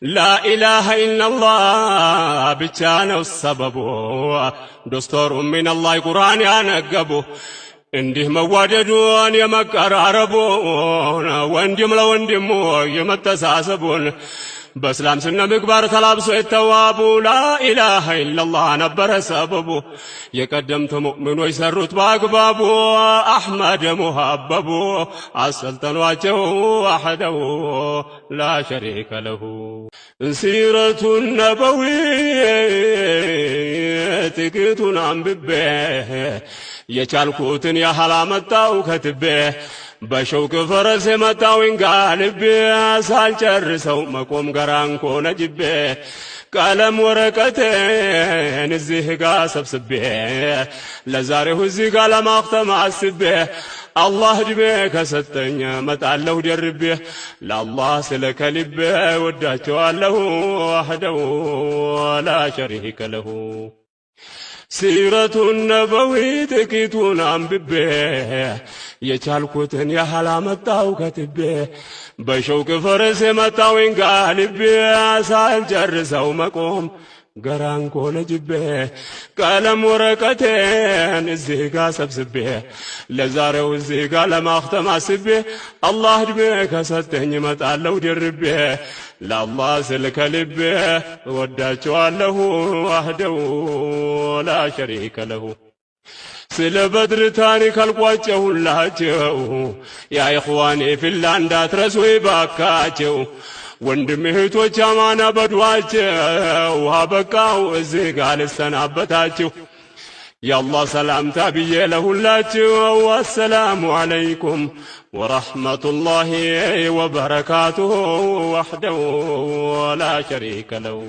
لا إله إلا الله بتشانو السببو دستور من الله قرآن ينقبو እንዲህ መዋደዱን የመቀራረቡን ወንድም ለወንድሙ የመተሳሰቡን በእስላም ስነ ምግባር ተላብሶ የተዋቡ ላኢላሃ ኢላላህ ነበረ ሰበቡ የቀደምት ሙእሚኖች ሰሩት በአግባቡ አሕመድ ሙሐበቡ አሰልጠኗቸው አሐደው ላ ሸሪከ ለሁ ሲረቱ ነበዊት ጥቂቱን አንብቤ የቻልኩትን ያህል አመጣው ከትቤ በሸውቅ ፈረስ የመጣውኝ ጋልቤ ሳልጨርሰው መቆም ገራንኮ ነጅቤ ቀለም ወረቀቴን እዚህ ጋ ሰብስቤ ለዛሬው እዚህ ጋ ለማክተም አስቤ አላህ ዕድሜ ከሰጠኝ መጣለሁ ደርቤ ለአላህ ስለ ከልቤ ወዳቸዋለሁ ወሕደሁ ላ ሸሪከ ለሁ ሲረቱ ነበዊ ጥቂቱን አንብቤ የቻልኩትን ያህል አመጣው ከትቤ በሸውቅ ፈረስ የመጣውኝ ጋልቤ ሳልጨርሰው መቆም ገራንኮ ነጅቤ ቀለም ወረቀቴን እዚህ ጋ ሰብስቤ ለዛሬው እዚህ ጋ ለማክተም አስቤ አላህ ዕድሜ ከሰጠኝ መጣለሁ ደርቤ ለአላህ ስል ከልቤ ወዳቸዋለሁ ወሕደሁ ላ ሸሪከ ለሁ ስለ በድር ታሪክ አልቋጨሁላቸው ያ ኢኽዋኔ ፊላ እንዳትረሱ ይባካቸው ወንድም እህቶች አማና በዱዓቸው አበቃው እዚህ ጋ ልሰናበታችሁ የአላህ ሰላምታ ብዬ ለሁላችሁ ወሰላሙ ዐለይኩም ወረሕመቱላሂ ወበረካቱሁ ወሕደሁ ላ ሸሪከ ለሁ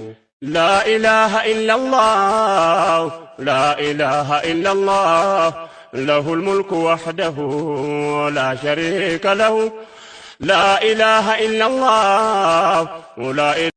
لا إله إلا الله لا إله إلا الله له الملك وحده لا شريك له لا إله إلا الله ولا